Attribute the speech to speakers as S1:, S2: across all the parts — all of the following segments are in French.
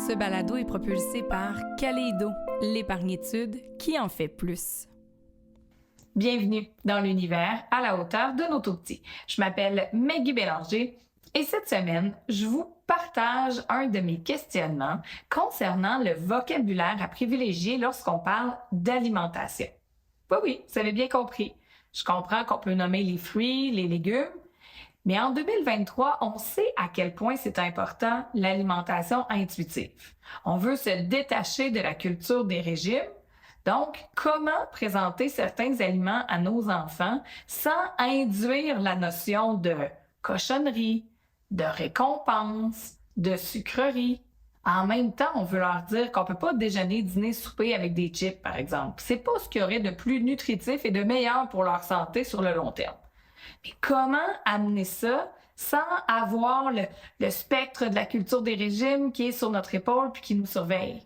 S1: Ce balado est propulsé par Kaleido, l'épargnétude qui en fait plus.
S2: Bienvenue dans l'univers à la hauteur de nos tout-petits. Je m'appelle Maggie Bélanger et cette semaine, je vous partage un de mes questionnements concernant le vocabulaire à privilégier lorsqu'on parle d'alimentation. Oui, vous avez bien compris. Je comprends qu'on peut nommer les fruits, les légumes, mais en 2023, on sait à quel point c'est important l'alimentation intuitive. On veut se détacher de la culture des régimes. Donc, comment présenter certains aliments à nos enfants sans induire la notion de cochonnerie, de récompense, de sucrerie? En même temps, on veut leur dire qu'on peut pas déjeuner, dîner, souper avec des chips, par exemple. C'est pas ce qu'il y aurait de plus nutritif et de meilleur pour leur santé sur le long terme. Mais comment amener ça sans avoir le spectre de la culture des régimes qui est sur notre épaule puis qui nous surveille?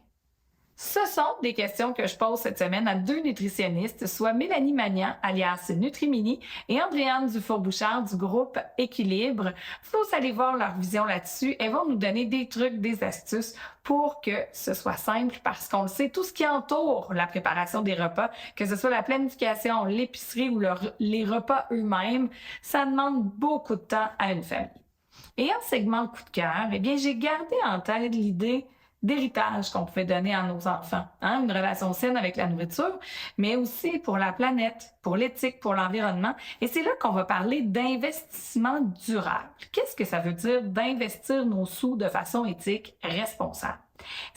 S2: Ce sont des questions que je pose cette semaine à deux nutritionnistes, soit Mélanie Magnan, alias Nutrimini, et Andréane Dufour-Bouchard du groupe Équilibre. Vous allez voir leur vision là-dessus. Elles vont nous donner des trucs, des astuces pour que ce soit simple parce qu'on le sait, tout ce qui entoure la préparation des repas, que ce soit la planification, l'épicerie ou les repas eux-mêmes, ça demande beaucoup de temps à une famille. Et en segment coup de cœur, eh bien, j'ai gardé en tête l'idée d'héritage qu'on pouvait donner à nos enfants. Une relation saine avec la nourriture, mais aussi pour la planète, pour l'éthique, pour l'environnement. Et c'est là qu'on va parler d'investissement durable. Qu'est-ce que ça veut dire d'investir nos sous de façon éthique, responsable?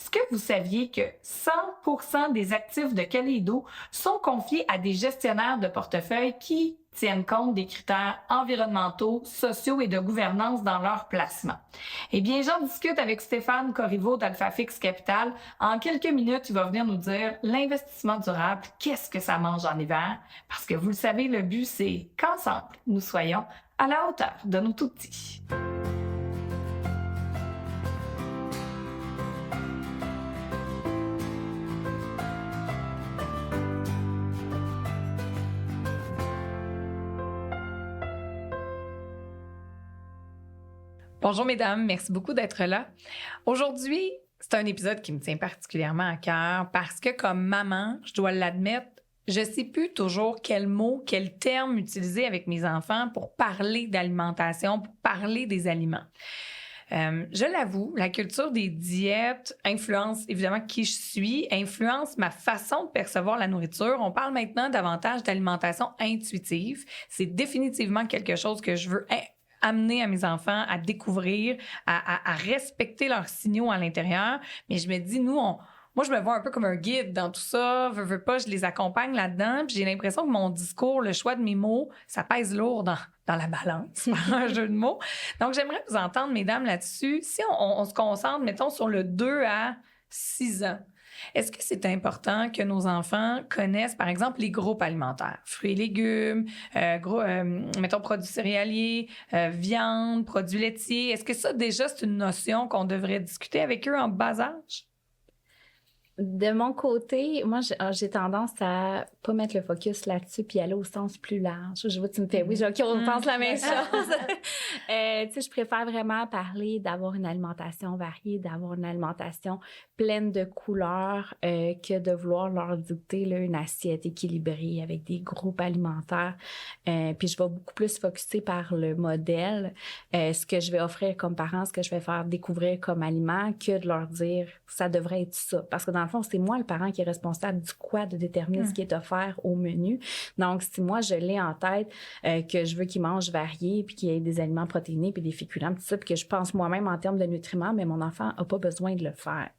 S2: Est-ce que vous saviez que 100% des actifs de Kaleido sont confiés à des gestionnaires de portefeuille qui tiennent compte des critères environnementaux, sociaux et de gouvernance dans leur placement? Eh bien, j'en discute avec Stéphane Corriveau d'AlphaFix Capital. En quelques minutes, il va venir nous dire l'investissement durable, qu'est-ce que ça mange en hiver? Parce que vous le savez, le but, c'est qu'ensemble, nous soyons à la hauteur de nos tout-petits. Bonjour mesdames, merci beaucoup d'être là. Aujourd'hui, c'est un épisode qui me tient particulièrement à cœur parce que comme maman, je dois l'admettre, je sais plus toujours quel mot, quel terme utiliser avec mes enfants pour parler d'alimentation, pour parler des aliments. Je l'avoue, la culture des diètes influence évidemment qui je suis, influence ma façon de percevoir la nourriture. On parle maintenant davantage d'alimentation intuitive. C'est définitivement quelque chose que je veux amener à mes enfants à découvrir, à respecter leurs signaux à l'intérieur. Mais je me dis, moi, je me vois un peu comme un guide dans tout ça. Veux pas, je les accompagne là-dedans. Puis j'ai l'impression que mon discours, le choix de mes mots, ça pèse lourd dans la balance, par un jeu de mots. Donc, j'aimerais vous entendre, mesdames, là-dessus. Si on se concentre, mettons, sur le 2 à 6 ans, est-ce que c'est important que nos enfants connaissent, par exemple, les groupes alimentaires? Fruits et légumes, mettons, produits céréaliers, viande, produits laitiers. Est-ce que ça, déjà, c'est une notion qu'on devrait discuter avec eux en bas âge?
S3: De mon côté, moi, j'ai tendance à pas mettre le focus là-dessus puis aller au sens plus large. Je vois, tu me fais, oui, OK, on pense la même chose. Tu sais, je préfère vraiment parler d'avoir une alimentation variée, d'avoir une alimentation pleine de couleurs que de vouloir leur dicter là, une assiette équilibrée avec des groupes alimentaires. Puis je vais beaucoup plus focusser par le modèle, ce que je vais offrir comme parent, ce que je vais faire découvrir comme aliment, que de leur dire ça devrait être ça. Parce que dans le fond, c'est moi, le parent, qui est responsable du quoi de déterminer ce qui est offert au menu. Donc, si moi, je l'ai en tête, que je veux qu'ils mangent varié, puis qu'il y ait des aliments protéinés, puis des féculents, tout ça, puis que je pense moi-même en termes de nutriments, mais mon enfant n'a pas besoin de le faire.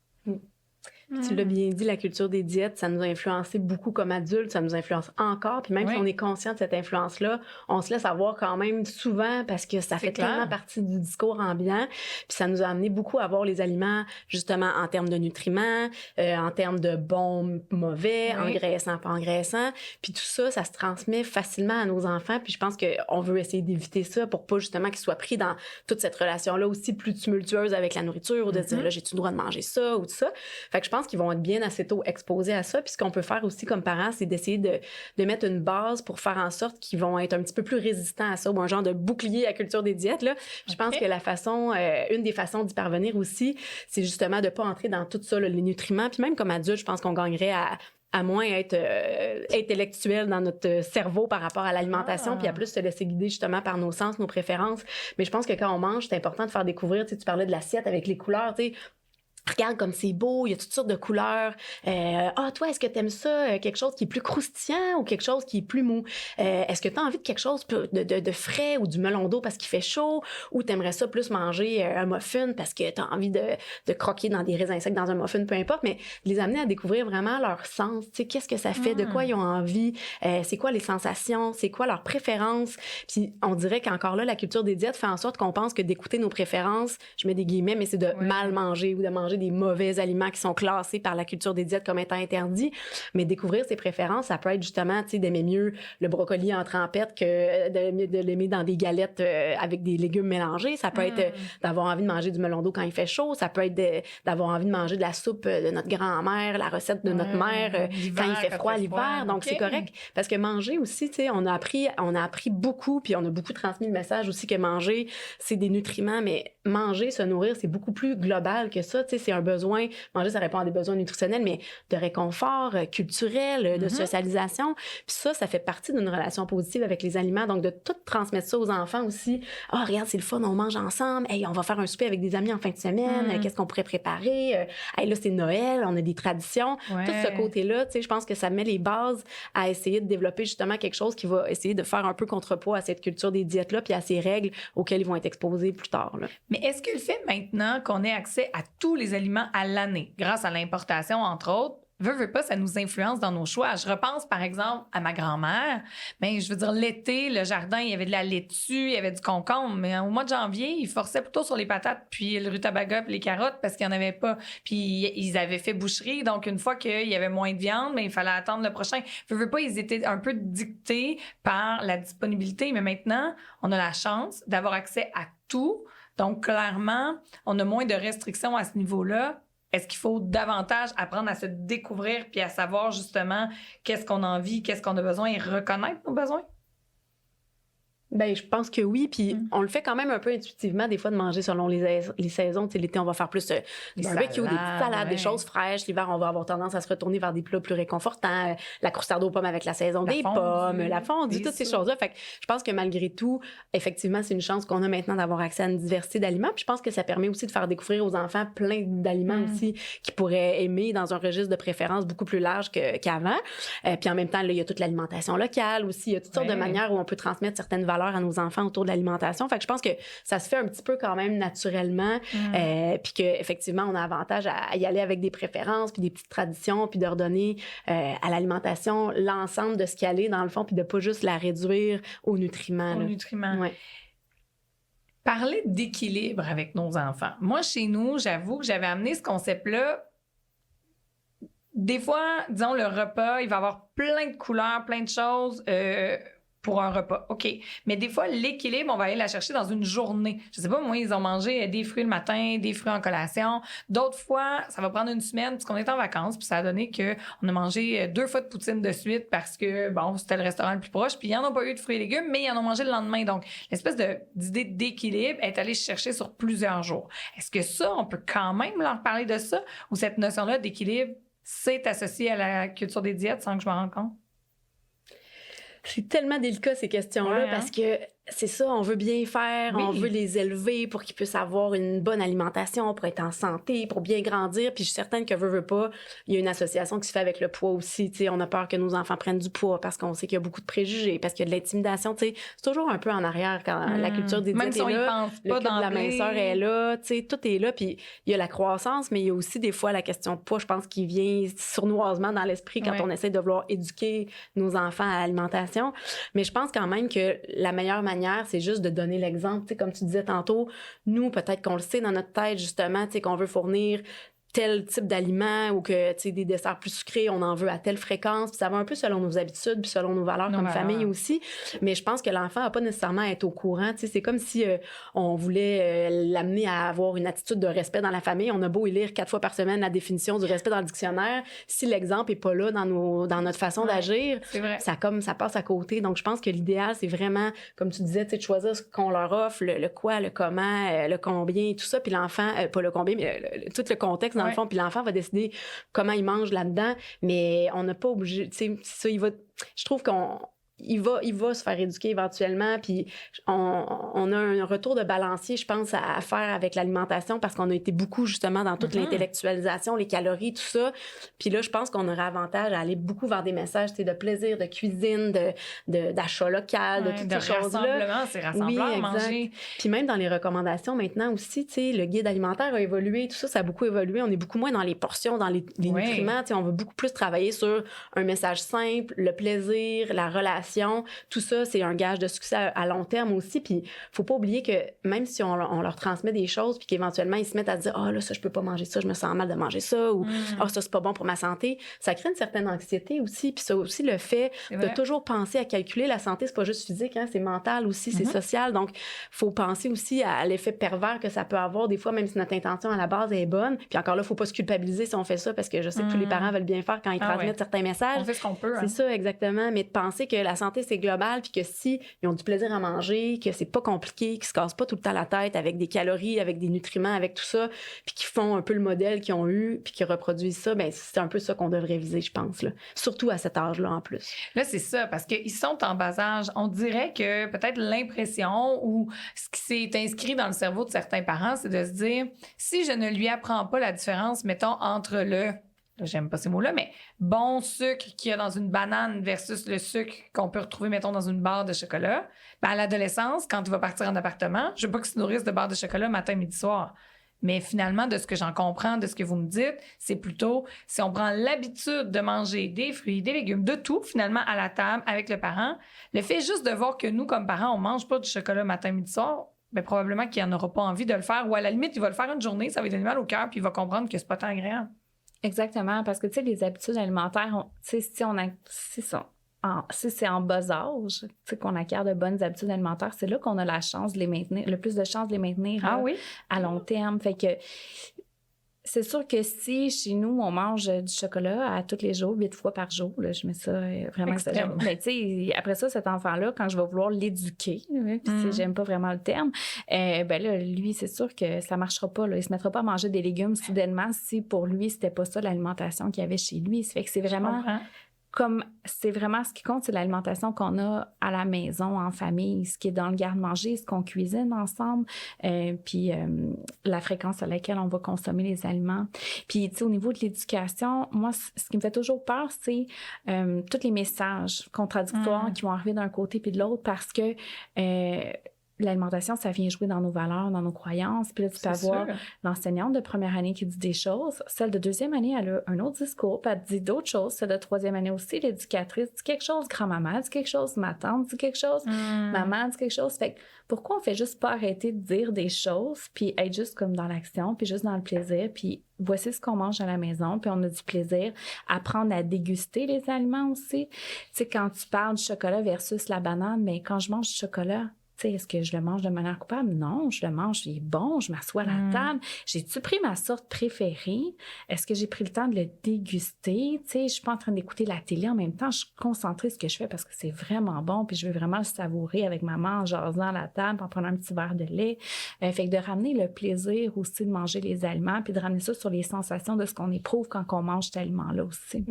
S4: Tu l'as bien dit, la culture des diètes, ça nous a influencé beaucoup comme adultes, ça nous influence encore. Puis même si on est conscient de cette influence-là, on se laisse avoir quand même souvent parce que ça fait tellement partie du discours ambiant. Puis ça nous a amené beaucoup à voir les aliments, justement, en termes de nutriments, en termes de bons, mauvais, engraissants, pas engraissants. Puis tout ça, ça se transmet facilement à nos enfants. Puis je pense qu'on veut essayer d'éviter ça pour pas justement qu'ils soient pris dans toute cette relation-là aussi plus tumultueuse avec la nourriture ou de se dire, là, j'ai-tu le droit de manger ça ou tout ça. Fait que je pense pense qu'ils vont être bien assez tôt exposés à ça. Puis ce qu'on peut faire aussi comme parents, c'est d'essayer de mettre une base pour faire en sorte qu'ils vont être un petit peu plus résistants à ça, ou un genre de bouclier à la culture des diètes, là. Je pense que une des façons d'y parvenir aussi, c'est justement de pas entrer dans tout ça, là, les nutriments. Puis même comme adulte, je pense qu'on gagnerait à moins être intellectuel dans notre cerveau par rapport à l'alimentation, puis à plus se laisser guider justement par nos sens, nos préférences. Mais je pense que quand on mange, c'est important de faire découvrir, tu sais, tu parlais de l'assiette avec les couleurs, tu sais, regarde comme c'est beau, il y a toutes sortes de couleurs. Toi, est-ce que t'aimes ça, quelque chose qui est plus croustillant ou quelque chose qui est plus mou? Est-ce que t'as envie de quelque chose de frais ou du melon d'eau parce qu'il fait chaud? Ou t'aimerais ça plus manger un muffin parce que t'as envie de croquer dans des raisins secs dans un muffin, peu importe, mais les amener à découvrir vraiment leur sens. Tu sais, qu'est-ce que ça fait? De quoi ils ont envie? C'est quoi les sensations? C'est quoi leurs préférences? Puis on dirait qu'encore là, la culture des diètes fait en sorte qu'on pense que d'écouter nos préférences, je mets des guillemets, mais c'est de mal manger ou de manger des mauvais aliments qui sont classés par la culture des diètes comme étant interdits. Mais découvrir ses préférences, ça peut être justement, tu sais, d'aimer mieux le brocoli en trempette que de l'aimer dans des galettes avec des légumes mélangés. Ça peut être d'avoir envie de manger du melon d'eau quand il fait chaud. Ça peut être d'avoir envie de manger de la soupe de notre grand-mère, la recette de notre mère quand il fait froid l'hiver. Donc, c'est correct. Parce que manger aussi, tu sais, on a appris beaucoup, puis on a beaucoup transmis le message aussi que manger, c'est des nutriments, mais manger, se nourrir, c'est beaucoup plus global que ça. Tu sais, c'est un besoin. Manger, ça répond à des besoins nutritionnels, mais de réconfort culturel, de socialisation. Puis ça fait partie d'une relation positive avec les aliments. Donc, de tout transmettre ça aux enfants aussi. Ah, regarde, c'est le fun, on mange ensemble. Hey, on va faire un souper avec des amis en fin de semaine. Qu'est-ce qu'on pourrait préparer? Hey, là, c'est Noël, on a des traditions. Tout ce côté-là, tu sais, je pense que ça met les bases à essayer de développer justement quelque chose qui va essayer de faire un peu contrepoids à cette culture des diètes-là puis à ces règles auxquelles ils vont être exposés plus tard, là.
S2: Mais est-ce que le fait maintenant qu'on ait accès à tous les aliments à l'année, grâce à l'importation, entre autres, veut pas, ça nous influence dans nos choix. Je repense, par exemple, à ma grand-mère. Ben, je veux dire, l'été, le jardin, il y avait de la laitue, il y avait du concombre. Mais au mois de janvier, ils forçaient plutôt sur les patates, puis le rutabaga, puis les carottes, parce qu'il n'y en avait pas. Puis ils avaient fait boucherie. Donc, une fois qu'il y avait moins de viande, ben, il fallait attendre le prochain. Veut pas, ils étaient un peu dictés par la disponibilité. Mais maintenant, on a la chance d'avoir accès à tout. Donc, clairement, on a moins de restrictions à ce niveau-là. Est-ce qu'il faut davantage apprendre à se découvrir puis à savoir justement qu'est-ce qu'on a envie, qu'est-ce qu'on a besoin et reconnaître nos besoins?
S4: Ben, je pense que oui, puis on le fait quand même un peu intuitivement des fois de manger selon les saisons. Tu sais, l'été, on va faire plus du barbecue, des petites salades, des choses fraîches. L'hiver, on va avoir tendance à se retourner vers des plats plus réconfortants, la croustarde aux pommes avec la saison des pommes, la fondue, toutes ces choses-là. Fait que je pense que malgré tout, effectivement, c'est une chance qu'on a maintenant d'avoir accès à une diversité d'aliments. Puis je pense que ça permet aussi de faire découvrir aux enfants plein d'aliments aussi qu'ils pourraient aimer dans un registre de préférence beaucoup plus large qu'avant. Puis en même temps, là, il y a toute l'alimentation locale aussi. Il y a toutes sortes de manières où on peut transmettre certaines valeurs à nos enfants autour de l'alimentation. Fait que je pense que ça se fait un petit peu quand même naturellement. Puis qu'effectivement, on a avantage à y aller avec des préférences, puis des petites traditions, puis de redonner à l'alimentation l'ensemble de ce qu'il y a dans le fond, puis de pas juste la réduire aux nutriments.
S2: Aux nutriments. Ouais. Parler d'équilibre avec nos enfants. Moi, chez nous, j'avoue que j'avais amené ce concept-là. Des fois, disons, le repas, il va avoir plein de couleurs, plein de choses pour un repas. OK. Mais des fois, l'équilibre, on va aller la chercher dans une journée. Je sais pas, moi, ils ont mangé des fruits le matin, des fruits en collation. D'autres fois, ça va prendre une semaine parce qu'on est en vacances, puis ça a donné qu'on a mangé 2 fois de poutine de suite parce que, bon, c'était le restaurant le plus proche, puis ils n'en ont pas eu de fruits et légumes, mais ils en ont mangé le lendemain. Donc, l'espèce d'idée d'équilibre est allée chercher sur plusieurs jours. Est-ce que ça, on peut quand même leur parler de ça? Ou cette notion-là d'équilibre, c'est associé à la culture des diètes sans que je m'en rende compte?
S4: C'est tellement délicat, ces questions-là, parce que c'est ça, on veut bien faire, on veut les élever pour qu'ils puissent avoir une bonne alimentation, pour être en santé, pour bien grandir. Puis je suis certaine que veut pas, il y a une association qui se fait avec le poids aussi. Tu sais, on a peur que nos enfants prennent du poids parce qu'on sait qu'il y a beaucoup de préjugés, parce qu'il y a de l'intimidation. Tu sais, c'est toujours un peu en arrière quand la culture des diètes est là. Le culte de la minceur est là, tu sais, tout est là. Puis il y a la croissance, mais il y a aussi des fois la question de poids, je pense, qui vient sournoisement dans l'esprit quand on essaie de vouloir éduquer nos enfants à l'alimentation. Mais je pense quand même que la meilleure manière, c'est juste de donner l'exemple. Tu sais, comme tu disais tantôt, nous, peut-être qu'on le sait dans notre tête, justement, tu sais, qu'on veut fournir tel type d'aliment ou que, tu sais, des desserts plus sucrés, on en veut à telle fréquence. Puis ça va un peu selon nos habitudes puis selon nos valeurs comme famille aussi. Mais je pense que l'enfant n'a pas nécessairement à être au courant. Tu sais, c'est comme si on voulait l'amener à avoir une attitude de respect dans la famille. On a beau y lire 4 fois par semaine la définition du respect dans le dictionnaire. Si l'exemple est pas là dans notre façon d'agir, ça passe à côté. Donc, je pense que l'idéal, c'est vraiment, comme tu disais, tu sais, de choisir ce qu'on leur offre, le quoi, le comment, le combien, tout ça. Puis l'enfant, pas le combien, mais tout le contexte, dans le fond. Puis l'enfant va décider comment il mange là-dedans. Mais on n'a pas obligé, tu sais, ça, je trouve il va se faire éduquer éventuellement, puis on a un retour de balancier, je pense, à faire avec l'alimentation parce qu'on a été beaucoup, justement, dans toute l'intellectualisation, les calories, tout ça. Puis là, je pense qu'on aurait avantage à aller beaucoup vers des messages, tu sais, de plaisir, de cuisine, d'achat local, de toutes ces choses-là.
S2: C'est rassemblant,
S4: oui,
S2: manger.
S4: Puis même dans les recommandations, maintenant aussi, tu sais, le guide alimentaire a évolué, tout ça, ça a beaucoup évolué. On est beaucoup moins dans les portions, dans les nutriments, tu sais, on veut beaucoup plus travailler sur un message simple, le plaisir, la relation. Tout ça, c'est un gage de succès à long terme aussi. Puis, faut pas oublier que même si on leur transmet des choses, puis qu'éventuellement, ils se mettent à dire « Ah, là, ça, je peux pas manger ça, je me sens mal de manger ça » ou « Ah, ça, c'est pas bon pour ma santé », ça crée une certaine anxiété aussi. Puis ça aussi, le fait de toujours penser à calculer la santé, c'est pas juste physique, hein, c'est mental aussi, c'est social. Donc, faut penser aussi à l'effet pervers que ça peut avoir des fois, même si notre intention à la base est bonne. Puis encore là, faut pas se culpabiliser si on fait ça parce que je sais que tous les parents veulent bien faire quand ils transmettent certains messages.
S2: On fait ce qu'on peut.
S4: C'est ça, exactement. Mais de penser que la santé, c'est global, puis que si ils ont du plaisir à manger, que c'est pas compliqué, qu'ils se cassent pas tout le temps la tête avec des calories, avec des nutriments, avec tout ça, puis qu'ils font un peu le modèle qu'ils ont eu, puis qu'ils reproduisent ça, ben c'est un peu ça qu'on devrait viser, je pense, là. Surtout à cet âge-là, en plus.
S2: Là, c'est ça, parce qu'ils sont en bas âge. On dirait que peut-être l'impression ou ce qui s'est inscrit dans le cerveau de certains parents, c'est de se dire, si je ne lui apprends pas la différence, mettons, entre j'aime pas ces mots-là, mais bon sucre qu'il y a dans une banane versus le sucre qu'on peut retrouver, mettons, dans une barre de chocolat. Ben, à l'adolescence, quand il va partir en appartement, je veux pas qu'il se nourrisse de barres de chocolat matin, midi, soir. Mais finalement, de ce que j'en comprends, de ce que vous me dites, c'est plutôt si on prend l'habitude de manger des fruits, des légumes, de tout, finalement, à la table avec le parent, le fait juste de voir que nous, comme parents, on mange pas du chocolat matin, midi, soir, ben probablement qu'il n'en aura pas envie de le faire. Ou à la limite, il va le faire une journée, ça va lui donner mal au cœur, puis il va comprendre que c'est pas tant agréable.
S3: Exactement, parce que, tu sais, les habitudes alimentaires, si c'est en bas âge, tu sais, qu'on acquiert de bonnes habitudes alimentaires, c'est là qu'on a la chance de les maintenir, le plus de chances de les maintenir à long terme. Fait que c'est sûr que si chez nous, on mange du chocolat à tous les jours, 8 fois par jour, là, je mets ça vraiment exagéré. Mais tu sais, après ça, cet enfant-là, quand je vais vouloir l'éduquer, puis j'aime pas vraiment le terme, ben là, lui, c'est sûr que ça marchera pas. Là. Il se mettra pas à manger des légumes soudainement si pour lui, c'était pas ça l'alimentation qu'il y avait chez lui. Ça fait que c'est vraiment... c'est vraiment ce qui compte, c'est l'alimentation qu'on a à la maison, en famille, ce qui est dans le garde-manger, ce qu'on cuisine ensemble, puis la fréquence à laquelle on va consommer les aliments. Puis, tu sais, au niveau de l'éducation, moi, ce qui me fait toujours peur, c'est tous les messages contradictoires qui vont arriver d'un côté puis de l'autre parce que l'alimentation, ça vient jouer dans nos valeurs, dans nos croyances. Puis là, tu peux avoir l'enseignante de première année qui dit des choses. Celle de deuxième année, elle a un autre discours, puis elle dit d'autres choses. Celle de troisième année aussi, l'éducatrice dit quelque chose, grand-maman dit quelque chose, ma tante dit quelque chose, maman dit quelque chose. Fait que pourquoi on fait juste pas arrêter de dire des choses, puis être juste comme dans l'action, puis juste dans le plaisir, puis voici ce qu'on mange à la maison, puis on a du plaisir. Apprendre à déguster les aliments aussi. Tu sais, quand tu parles du chocolat versus la banane, mais quand je mange du chocolat, tu sais, est-ce que je le mange de manière coupable? Non, je le mange, il est bon, je m'assois à la table. J'ai-tu pris ma sorte préférée? Est-ce que j'ai pris le temps de le déguster? Tu sais, je suis pas en train d'écouter la télé en même temps, je suis concentrée sur ce que je fais parce que c'est vraiment bon, puis je veux vraiment le savourer avec maman en jasant à la table, en prenant un petit verre de lait. Fait que de ramener le plaisir aussi de manger les aliments, puis de ramener ça sur les sensations de ce qu'on éprouve quand on mange cet aliment-là aussi.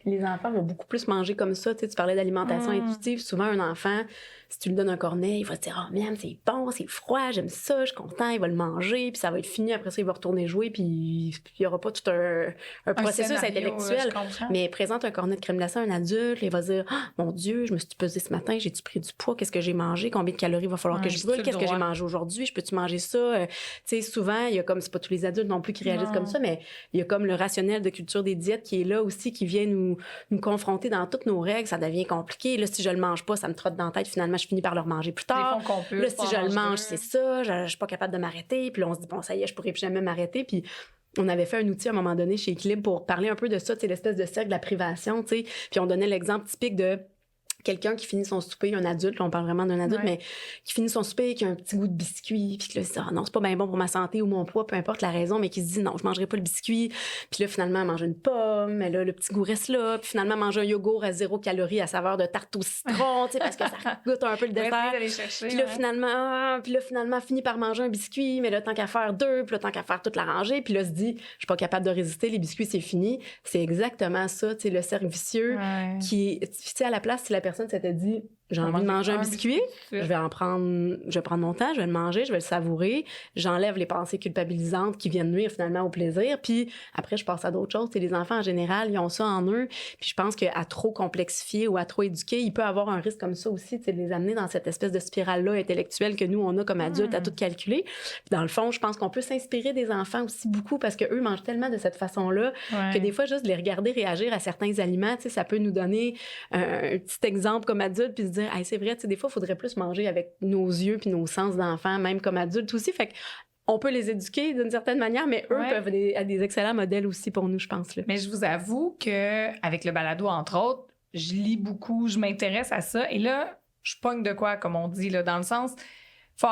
S4: Les enfants vont beaucoup plus manger comme ça. Tu sais, tu parlais d'alimentation intuitive. Souvent, un enfant, si tu lui donnes un cornet, il va te dire « Oh, miam, c'est bon, c'est froid, j'aime ça, je suis content. » Il va le manger, puis ça va être fini. Après ça, il va retourner jouer, puis il n'y aura pas tout un processus intellectuel. Mais présente un cornet de crème glacée à un adulte, il va dire « Oh, mon Dieu, je me suis pesée ce matin, j'ai-tu pris du poids? Qu'est-ce que j'ai mangé? Combien de calories il va falloir que je brûle? Qu'est-ce que j'ai mangé aujourd'hui? Je peux-tu manger ça? » Tu sais, souvent, il y a comme, c'est pas tous les adultes non plus qui réagissent comme ça, mais il y a comme le rationnel de culture des diètes qui est là aussi, qui vient nous confronter dans toutes nos règles, ça devient compliqué. Là, si je le mange pas, ça me trotte dans la tête. Finalement, je finis par le remanger plus tard. Là, si je le mange, c'est ça. Je suis pas capable de m'arrêter. Puis là, on se dit, bon, ça y est, je pourrais plus jamais m'arrêter. Puis on avait fait un outil à un moment donné chez Équilibre pour parler un peu de ça, tu sais, l'espèce de cercle de la privation, tu sais. Puis on donnait l'exemple typique de quelqu'un qui finit son souper, un adulte, là, on parle vraiment d'un adulte, mais qui finit son souper, qui a un petit goût de biscuit, puis que là, il se dit, ah non, c'est pas bien bon pour ma santé ou mon poids, peu importe la raison, mais qui se dit, non, je mangerai pas le biscuit. Puis là, finalement, elle mange une pomme, mais là, le petit goût reste là. Puis finalement, manger un yogourt à 0 calories à saveur de tarte au citron, tu sais, parce que ça goûte un peu le dessert. Puis là, finalement, finit par manger un biscuit, mais là, tant qu'à faire 2, puis là, tant qu'à faire toute la rangée, puis là, se dit, je suis pas capable de résister, les biscuits, c'est fini. C'est exactement ça, tu sais, le cercle vicieux qui, tu sais, à la place, si la personne s'était dit, j'ai envie de manger un biscuit, je vais prendre mon temps, je vais le manger, je vais le savourer, j'enlève les pensées culpabilisantes qui viennent nuire finalement au plaisir, puis après je passe à d'autres choses. Et les enfants en général, ils ont ça en eux, puis je pense qu'à trop complexifier ou à trop éduquer, il peut avoir un risque comme ça aussi, de les amener dans cette espèce de spirale-là intellectuelle que nous on a comme adultes à tout calculer. Puis dans le fond, je pense qu'on peut s'inspirer des enfants aussi beaucoup parce que eux mangent tellement de cette façon-là que des fois juste les regarder réagir à certains aliments, ça peut nous donner un petit exemple comme adulte puis se dire hey, c'est vrai, des fois il faudrait plus manger avec nos yeux puis nos sens d'enfant même comme adultes aussi. Fait que on peut les éduquer d'une certaine manière, mais eux peuvent être des excellents modèles aussi pour nous, je pense. Là.
S2: Mais je vous avoue qu'avec le balado, entre autres, je lis beaucoup, je m'intéresse à ça. Et là, je pogne de quoi, comme on dit, là, dans le sens, faut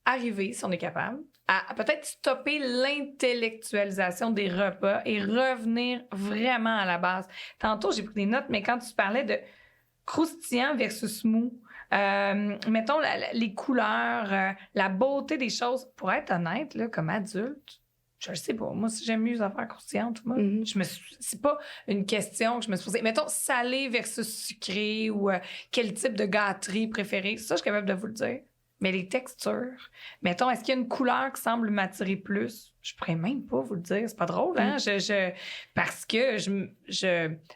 S2: arriver, si on est capable, à peut-être stopper l'intellectualisation des repas et revenir vraiment à la base. Tantôt, j'ai pris des notes, mais quand tu parlais de croustillant versus mou, mettons les couleurs, la beauté des choses. Pour être honnête, là, comme adulte, je le sais pas. Moi, si j'aime mieux les affaires croustillantes, moi, c'est pas une question que je me suis posée. Mettons, salé versus sucré ou quel type de gâterie préférée. Ça, je suis capable de vous le dire. Mais les textures, mettons, est-ce qu'il y a une couleur qui semble m'attirer plus? Je pourrais même pas vous le dire. C'est pas drôle, hein? Parce que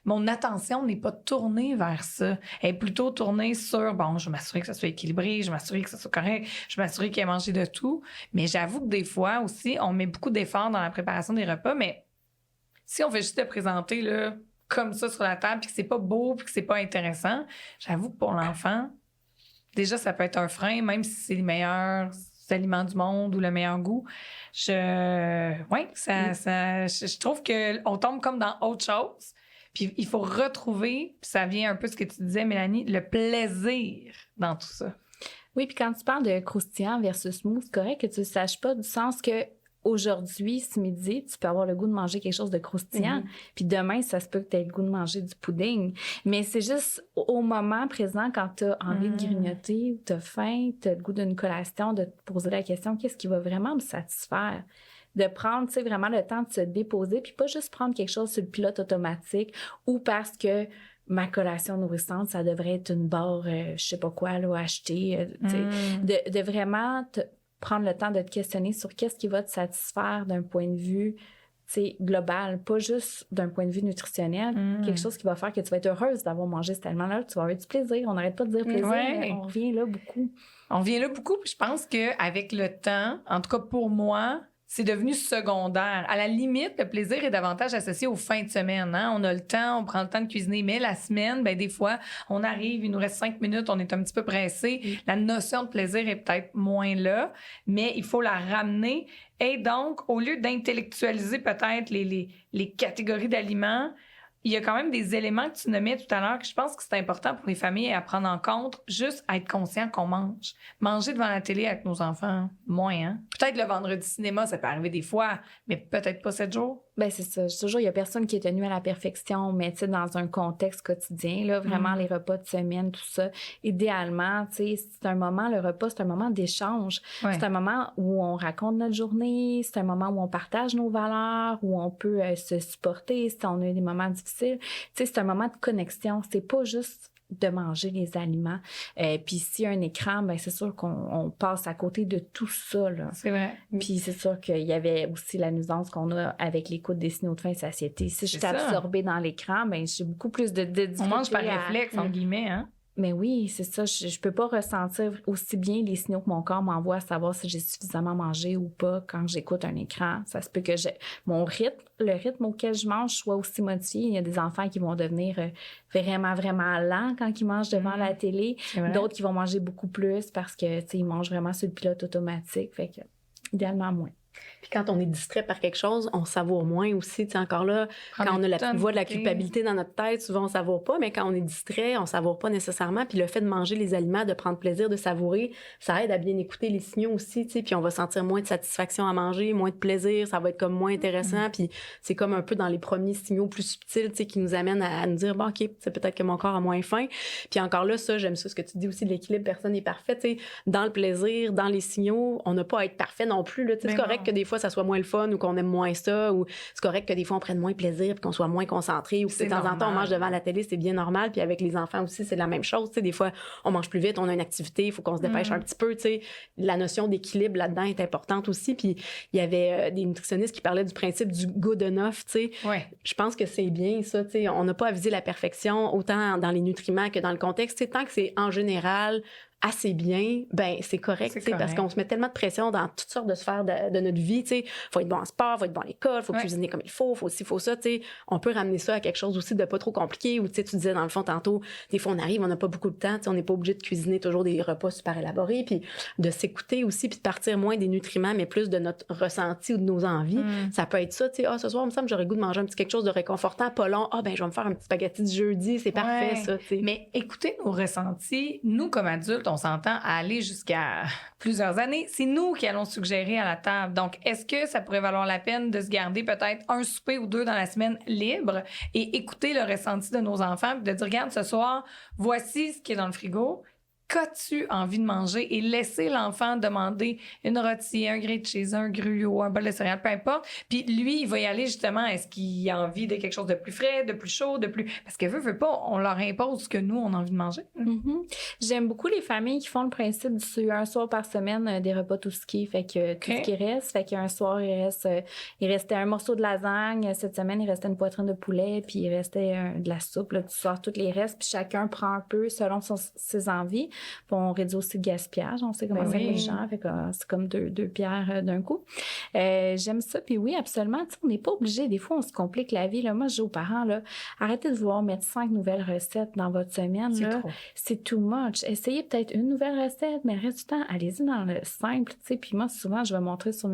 S2: mon attention n'est pas tournée vers ça. Elle est plutôt tournée sur, bon, je vais m'assurer que ça soit équilibré, je vais m'assurer que ça soit correct, je vais m'assurer qu'il y ait mangé de tout. Mais j'avoue que des fois aussi, on met beaucoup d'efforts dans la préparation des repas, mais si on fait juste te présenter, là, comme ça sur la table, puis que c'est pas beau, puis que c'est pas intéressant, j'avoue que pour l'enfant, déjà, ça peut être un frein, même si c'est les meilleurs aliments du monde ou le meilleur goût. Je trouve qu'on tombe comme dans autre chose. Puis il faut retrouver, puis ça vient un peu ce que tu disais, Mélanie, le plaisir dans tout ça.
S3: Oui, puis quand tu parles de croustillant versus mou, c'est correct que tu ne saches pas du sens que aujourd'hui, ce midi, tu peux avoir le goût de manger quelque chose de croustillant. Puis demain, ça se peut que tu aies le goût de manger du pudding. Mais c'est juste au moment présent, quand tu as envie de grignoter, tu as faim, tu as le goût d'une collation, de te poser la question, qu'est-ce qui va vraiment me satisfaire? De prendre, tu sais, vraiment le temps de se déposer, puis pas juste prendre quelque chose sur le pilote automatique ou parce que ma collation nourrissante, ça devrait être une barre, je sais pas quoi, là, acheter. De vraiment prendre le temps de te questionner sur qu'est-ce qui va te satisfaire d'un point de vue global, pas juste d'un point de vue nutritionnel, quelque chose qui va faire que tu vas être heureuse d'avoir mangé cet aliment-là, tu vas avoir du plaisir. On n'arrête pas de dire plaisir, mais on revient là beaucoup.
S2: On revient là beaucoup, puis je pense qu'avec le temps, en tout cas pour moi, c'est devenu secondaire. À la limite, le plaisir est davantage associé aux fins de semaine. Hein? On a le temps, on prend le temps de cuisiner, mais la semaine, ben des fois, on arrive, il nous reste 5 minutes, on est un petit peu pressé. La notion de plaisir est peut-être moins là, mais il faut la ramener. Et donc, au lieu d'intellectualiser peut-être les catégories d'aliments, il y a quand même des éléments que tu nommais tout à l'heure que je pense que c'est important pour les familles à prendre en compte, juste à être conscient qu'on mange. Manger devant la télé avec nos enfants, moins, hein? Peut-être le vendredi cinéma, ça peut arriver des fois, mais peut-être pas 7 jours.
S3: Ben c'est ça. Toujours, il y a personne qui est tenu à la perfection, mais tu sais, dans un contexte quotidien, là, vraiment les repas de semaine, tout ça. Idéalement, tu sais, c'est un moment, le repas, c'est un moment d'échange. Ouais. C'est un moment où on raconte notre journée, c'est un moment où on partage nos valeurs, où on peut se supporter si on a eu des moments difficiles. Tu sais, c'est un moment de connexion. C'est pas juste de manger les aliments. Puis s'il y a un écran, ben c'est sûr qu'on passe à côté de tout ça, là.
S2: C'est vrai.
S3: Puis c'est sûr qu'il y avait aussi la nuisance qu'on a avec l'écoute des signaux de faim et satiété. Si je suis absorbée dans l'écran, ben j'ai beaucoup plus de difficultés.
S2: On mange par réflexe, en guillemets, hein?
S3: Mais oui, c'est ça. Je peux pas ressentir aussi bien les signaux que mon corps m'envoie à savoir si j'ai suffisamment mangé ou pas quand j'écoute un écran. Ça se peut que mon rythme, le rythme auquel je mange soit aussi modifié. Il y a des enfants qui vont devenir vraiment, vraiment lents quand ils mangent devant la télé. D'autres qui vont manger beaucoup plus parce que, tu sais, ils mangent vraiment sur le pilote automatique. Fait que, idéalement, moins.
S4: Puis quand on est distrait par quelque chose, on savoure moins aussi. Tu sais, encore là, quand on a la petite voix de la culpabilité dans notre tête, souvent on savoure pas, mais quand on est distrait, on savoure pas nécessairement. Puis le fait de manger les aliments, de prendre plaisir, de savourer, ça aide à bien écouter les signaux aussi, tu sais. Puis on va sentir moins de satisfaction à manger, moins de plaisir, ça va être comme moins intéressant. Puis c'est comme un peu dans les premiers signaux plus subtils, tu sais, qui nous amènent à nous dire, bon, OK, c'est peut-être que mon corps a moins faim. Puis encore là, ça, j'aime ça, ce que tu dis aussi de l'équilibre, personne n'est parfait, tu sais. Dans le plaisir, dans les signaux, on n'a pas à être parfait non plus, là. Tu sais, c'est correct que des fois, ça soit moins le fun ou qu'on aime moins ça, ou c'est correct que des fois, on prenne moins plaisir puis qu'on soit moins concentré, ou que de temps en temps, on mange devant la télé, c'est bien normal. Puis avec les enfants aussi, c'est la même chose. Tu sais, des fois, on mange plus vite, on a une activité, il faut qu'on se dépêche un petit peu. Tu sais, la notion d'équilibre là-dedans est importante aussi. Puis il y avait des nutritionnistes qui parlaient du principe du good enough. Tu sais, je pense que c'est bien ça. Tu sais, on n'a pas à viser la perfection autant dans les nutriments que dans le contexte. Tu sais, tant que c'est en général assez bien, ben c'est correct, parce qu'on se met tellement de pression dans toutes sortes de sphères de notre vie, tu sais, faut être bon en sport, faut être bon à l'école, faut cuisiner comme il faut ci, faut ça, tu sais, on peut ramener ça à quelque chose aussi de pas trop compliqué, ou tu sais, tu disais dans le fond tantôt, des fois on arrive, on n'a pas beaucoup de temps, tu sais, on n'est pas obligé de cuisiner toujours des repas super élaborés, puis de s'écouter aussi, puis de partir moins des nutriments, mais plus de notre ressenti ou de nos envies, ça peut être ça, tu sais, ce soir, il me semble, j'aurais le goût de manger un petit quelque chose de réconfortant, pas long, ben je vais me faire un petit spaghetti du jeudi, c'est parfait ça, tu sais.
S2: Mais écouter nos ressentis, nous comme adultes, on s'entend à aller jusqu'à plusieurs années. C'est nous qui allons suggérer à la table. Donc, est-ce que ça pourrait valoir la peine de se garder peut-être un souper ou deux dans la semaine libre et écouter le ressenti de nos enfants, puis de dire, regarde, ce soir, voici ce qui est dans le frigo. Qu'as-tu envie de manger? Et laisser l'enfant demander une rôtie, un grilled cheese, un gruau, un bol de céréales, peu importe. Puis lui, il va y aller justement, est-ce qu'il a envie de quelque chose de plus frais, de plus chaud, de plus... Parce que veut pas, on leur impose ce que nous, on a envie de manger.
S3: J'aime beaucoup les familles qui font le principe du un soir par semaine des repas tout ski. Fait que tout ce qui reste, fait qu'un soir, il restait un morceau de lasagne. Cette semaine, il restait une poitrine de poulet, puis il restait de la soupe. Là, tu sors tous les restes, puis chacun prend un peu selon ses envies. Puis on réduit aussi le gaspillage. On sait comment ça coûte cher. Fait que c'est comme deux pierres d'un coup. J'aime ça. Puis oui, absolument. T'sais, on n'est pas obligé. Des fois, on se complique la vie. Là. Moi, je dis aux parents, là, arrêtez de vouloir mettre 5 nouvelles recettes dans votre semaine. C'est too much. Essayez peut-être une nouvelle recette, mais le reste du temps, allez-y dans le simple. Puis moi, souvent, je vais montrer sur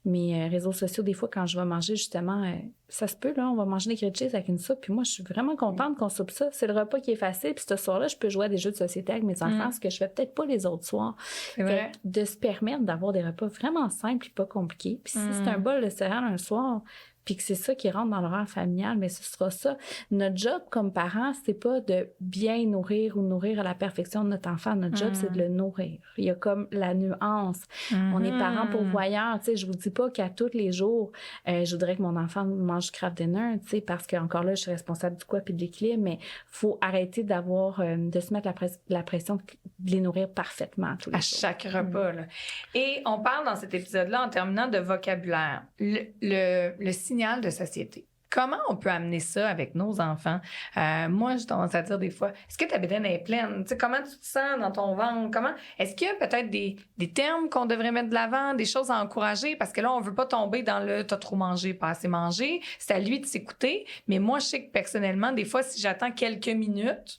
S3: mes réseaux sociaux des fois quand je vais manger justement... ça se peut, là, on va manger des grilled cheese avec une soupe. Puis moi, je suis vraiment contente qu'on soupe ça. C'est le repas qui est facile. Puis ce soir-là, je peux jouer à des jeux de société avec mes enfants, ce que je fais peut-être pas les autres soirs.
S2: C'est vrai.
S3: De se permettre d'avoir des repas vraiment simples et pas compliqués. Puis si c'est un bol de céréales un soir, puis que c'est ça qui rentre dans l'horaire familial, mais ce sera ça. Notre job comme parents, c'est pas de bien nourrir ou nourrir à la perfection de notre enfant. Notre job, c'est de le nourrir. Il y a comme la nuance. On est parents pourvoyeurs. Tu sais, je vous dis pas qu'à tous les jours, je voudrais que mon enfant mange du craft dinner, tu sais, parce qu'encore là, je suis responsable du poids puis de l'équilibre, mais faut arrêter de se mettre la pression de les nourrir parfaitement tous les jours.
S2: À chaque repas, là. Et on parle dans cet épisode-là, en terminant, de vocabulaire. Le signal de satiété. Comment on peut amener ça avec nos enfants? Moi, j'ai tendance à dire des fois, est-ce que ta bédaine est pleine? Tu sais, comment tu te sens dans ton ventre? Est-ce qu'il y a peut-être des termes qu'on devrait mettre de l'avant, des choses à encourager? Parce que là, on veut pas tomber dans le « t'as trop mangé, pas assez mangé ». C'est à lui de s'écouter. Mais moi, je sais que personnellement, des fois, si j'attends quelques minutes,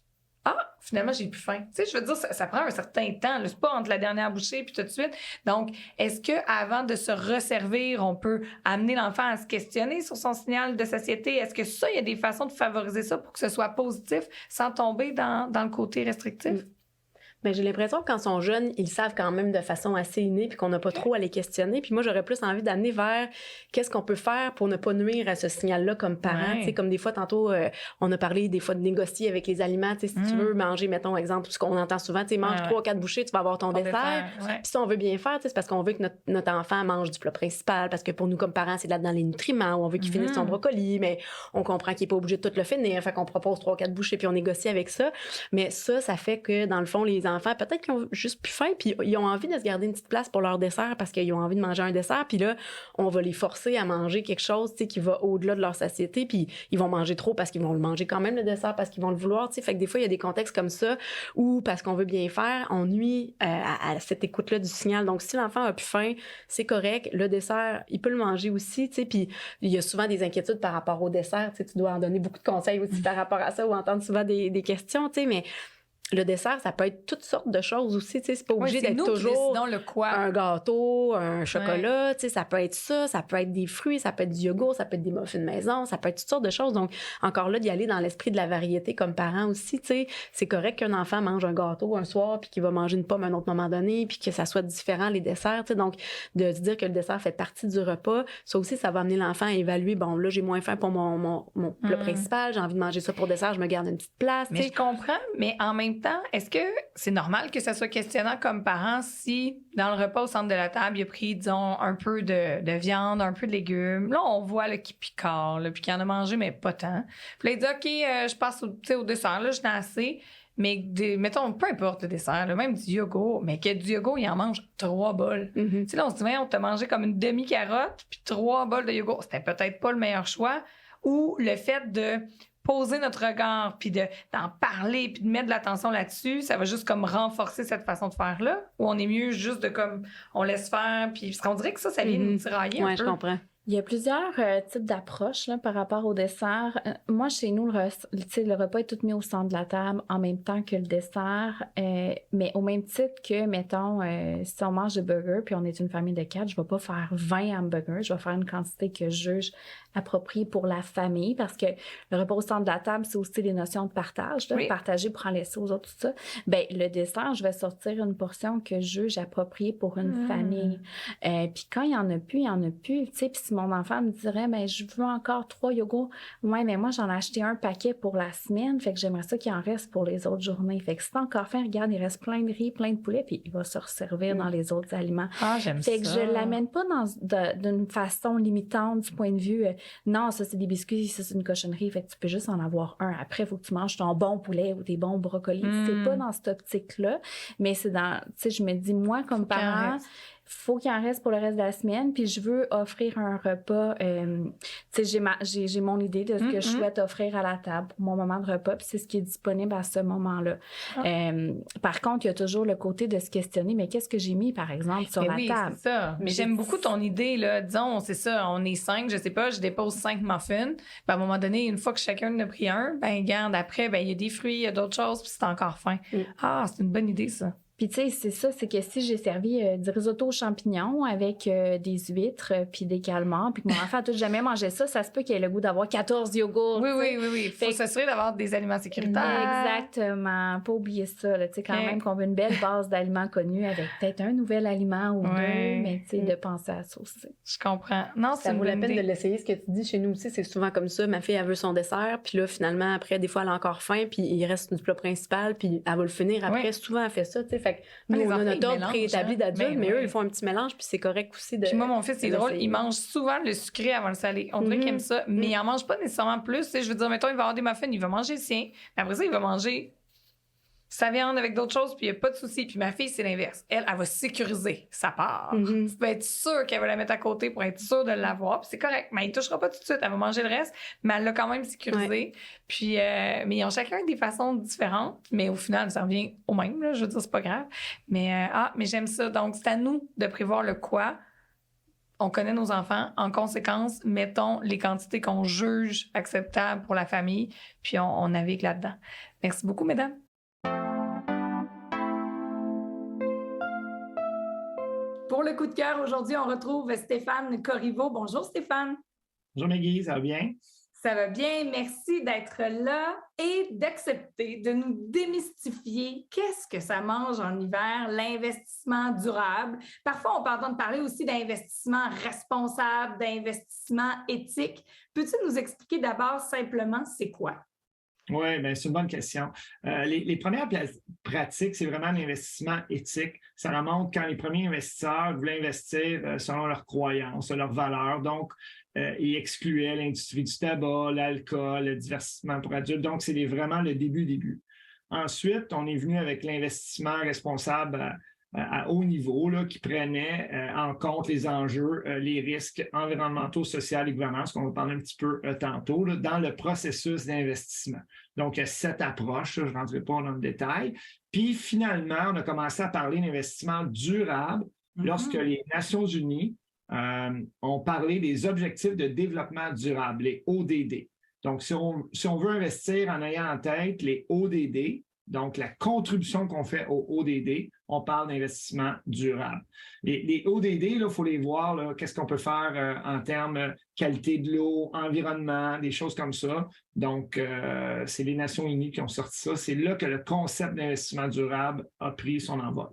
S2: finalement, j'ai plus faim. Tu sais, je veux dire, ça prend un certain temps. C'est pas entre la dernière bouchée puis tout de suite. Donc, est-ce que avant de se resservir, on peut amener l'enfant à se questionner sur son signal de satiété? Est-ce que ça, il y a des façons de favoriser ça pour que ce soit positif sans tomber dans le côté restrictif?
S4: Ben, j'ai l'impression que quand ils sont jeunes, ils savent quand même de façon assez innée puis qu'on n'a pas trop à les questionner. Puis moi, j'aurais plus envie d'amener vers qu'est-ce qu'on peut faire pour ne pas nuire à ce signal-là comme parent. Tu sais, comme des fois, tantôt, on a parlé des fois de négocier avec les aliments. Tu sais, si tu veux manger, mettons, exemple, ce qu'on entend souvent, tu sais, mange 3-4 bouchées, tu vas avoir ton dessert. Puis si on veut bien faire, tu sais, c'est parce qu'on veut que notre enfant mange du plat principal, parce que pour nous, comme parents, c'est là-dedans les nutriments, ou on veut qu'il finisse son brocoli, mais on comprend qu'il n'est pas obligé de tout le finir. Fait qu'on propose 3-4 bouchées puis on négocie avec ça. Mais ça fait que, dans le fond, les enfants, peut-être qu'ils ont juste plus faim, puis ils ont envie de se garder une petite place pour leur dessert parce qu'ils ont envie de manger un dessert, puis là, on va les forcer à manger quelque chose, tu sais, qui va au-delà de leur satiété, puis ils vont manger trop parce qu'ils vont le manger quand même, le dessert, parce qu'ils vont le vouloir, tu sais. Fait que des fois, il y a des contextes comme ça où, parce qu'on veut bien faire, on nuit à cette écoute-là du signal. Donc, si l'enfant a plus faim, c'est correct. Le dessert, il peut le manger aussi, tu sais, puis il y a souvent des inquiétudes par rapport au dessert, tu sais, tu dois en donner beaucoup de conseils aussi par rapport à ça ou entendre souvent des questions, tu sais, mais Le dessert, ça peut être toutes sortes de choses aussi. Tu sais, c'est pas obligé
S2: c'est
S4: d'être
S2: nous qui
S4: toujours
S2: décidons le quoi.
S4: un gâteau, un chocolat. Tu sais, ça peut être ça peut être des fruits, ça peut être du yogourt, ça peut être des muffins maison, ça peut être toutes sortes de choses. Donc, encore là, d'y aller dans l'esprit de la variété comme parent aussi. Tu sais, c'est correct qu'un enfant mange un gâteau un soir puis qu'il va manger une pomme à un autre moment donné puis que ça soit différent les desserts. Tu sais, donc, de se dire que le dessert fait partie du repas, ça aussi, ça va amener l'enfant à évaluer, bon, là, j'ai moins faim pour mon plat principal, j'ai envie de manger ça pour dessert, je me garde une petite place.
S2: Mais je comprends, mais en même temps, est-ce que c'est normal que ça soit questionnant comme parent si, dans le repas au centre de la table, il a pris, disons, un peu de viande, un peu de légumes. Là, on voit qu'il picore, puis qu'il en a mangé, mais pas tant. Puis là, il dit, OK, je passe au dessert, là, j'en ai assez. Mais, mettons, peu importe le dessert, là, même du yogourt, mais que du yogourt, il en mange 3 bols. Tu sais, là, on se dit, on t'a mangé comme une demi-carotte, puis 3 bols de yogourt. C'était peut-être pas le meilleur choix. Ou le fait de poser notre regard, puis d'en parler, puis de mettre de l'attention là-dessus, ça va juste comme renforcer cette façon de faire-là? Ou on est mieux juste de comme, on laisse faire, puis parce qu'on dirait que ça vient nous tirailler un peu.
S4: Oui, je comprends.
S3: Il y a plusieurs types d'approches là, par rapport au dessert. Moi, chez nous, le repas est tout mis au centre de la table en même temps que le dessert. Mais au même titre que, mettons, si on mange des burgers puis on est une famille de 4, je vais pas faire 20 hamburgers. Je vais faire une quantité que je juge appropriée pour la famille parce que le repas au centre de la table, c'est aussi des notions de partage. Là, partager pour en laisser aux autres, tout ça. Ben, le dessert, je vais sortir une portion que je juge appropriée pour une famille. Puis quand il y en a plus, il y en a plus. Tu sais, puis si mon enfant me dirait, mais je veux encore 3 yogourts. Ouais, mais moi, j'en ai acheté un paquet pour la semaine. Fait que j'aimerais ça qu'il en reste pour les autres journées. Fait que si t'as encore faim, regarde, il reste plein de riz, plein de poulet, puis il va se resservir dans les autres aliments.
S2: Ah, j'aime
S3: fait
S2: ça.
S3: que je l'amène pas d'une façon limitante du point de vue, non, ça, c'est des biscuits, ça, c'est une cochonnerie. Fait que tu peux juste en avoir un. Après, il faut que tu manges ton bon poulet ou tes bons brocolis. C'est pas dans cette optique-là, mais c'est dans, tu sais, je me dis, moi, comme parent, faut qu'il en reste pour le reste de la semaine, puis je veux offrir un repas. Tu sais, j'ai mon idée de ce que je souhaite offrir à la table pour mon moment de repas, puis c'est ce qui est disponible à ce moment-là. Par contre, il y a toujours le côté de se questionner, mais qu'est-ce que j'ai mis, par exemple, sur la table?
S2: C'est ça. Mais j'aime beaucoup ton idée, là. Disons, c'est ça, on est 5, je sais pas, je dépose 5 muffins. Puis à un moment donné, une fois que chacun en a pris un, ben garde, après, ben il y a des fruits, il y a d'autres choses, puis c'est encore faim. Ah, c'est une bonne idée, ça.
S3: Puis tu sais, c'est ça, c'est que si j'ai servi du risotto aux champignons avec des huîtres puis des calmars, puis que mon enfant a tout jamais mangé ça, ça se peut qu'il ait le goût d'avoir 14 yogourts.
S2: Oui. Il faut s'assurer d'avoir des aliments sécuritaires.
S3: Exactement. Pas oublier ça. Tu sais, quand même qu'on veut une belle base d'aliments connus avec peut-être un nouvel aliment ou deux, mais tu sais, de penser à ça aussi.
S2: Je comprends. Non,
S4: ça vaut la peine de l'essayer. Ce que tu dis chez nous aussi, c'est souvent comme ça. Ma fille, elle veut son dessert, puis là, finalement, après, des fois, elle a encore faim, puis il reste du plat principal, puis elle va le finir après. Souvent, elle fait ça, tu sais. Fait que nous, on a notre ordre préétabli d'adultes, mais eux, ils font un petit mélange, puis c'est correct aussi de.
S2: Puis moi, mon fils, c'est drôle, il mange souvent le sucré avant le salé. On dirait qu'il aime ça, mais il en mange pas nécessairement plus. Tu sais, je veux dire, mettons, il va avoir des muffins, il va manger le sien. Mais après ça, il va manger sa viande avec d'autres choses, puis il n'y a pas de souci. Puis ma fille, c'est l'inverse. Elle va sécuriser sa part. Tu peux être sûre qu'elle va la mettre à côté pour être sûre de l'avoir, puis c'est correct. Mais elle ne touchera pas tout de suite. Elle va manger le reste, mais elle l'a quand même sécurisé. Puis, mais ils ont chacun des façons différentes, mais au final, ça revient au même. Là, je veux dire, c'est pas grave. Mais, mais j'aime ça. Donc, c'est à nous de prévoir le quoi. On connaît nos enfants. En conséquence, mettons les quantités qu'on juge acceptables pour la famille, puis on navigue là-dedans. Merci beaucoup, mesdames. Pour le coup de cœur, aujourd'hui, on retrouve Stéphane Corriveau. Bonjour, Stéphane.
S5: Bonjour, Maggie, ça va bien?
S2: Ça va bien. Merci d'être là et d'accepter de nous démystifier qu'est-ce que ça mange en hiver, l'investissement durable. Parfois, on peut entendre parler aussi d'investissement responsable, d'investissement éthique. Peux-tu nous expliquer d'abord simplement c'est quoi?
S5: Oui, bien, c'est une bonne question. Les premières pratiques, c'est vraiment l'investissement éthique. Ça remonte quand les premiers investisseurs voulaient investir selon leurs croyances, leurs valeurs. Donc, ils excluaient l'industrie du tabac, l'alcool, le divertissement pour adultes. Donc, c'est vraiment le début. Ensuite, on est venu avec l'investissement responsable à haut niveau, là, qui prenait en compte les enjeux, les risques environnementaux, sociaux et gouvernance, qu'on va parler un petit peu tantôt, là, dans le processus d'investissement. Donc, cette approche, là, je ne rentrerai pas dans le détail. Puis, finalement, on a commencé à parler d'investissement durable lorsque les Nations unies ont parlé des objectifs de développement durable, les ODD. Donc, si on veut investir en ayant en tête les ODD, donc la contribution qu'on fait au ODD, on parle d'investissement durable. Les ODD, il faut les voir, là, qu'est-ce qu'on peut faire en termes qualité de l'eau, environnement, des choses comme ça. Donc, c'est les Nations unies qui ont sorti ça. C'est là que le concept d'investissement durable a pris son envol.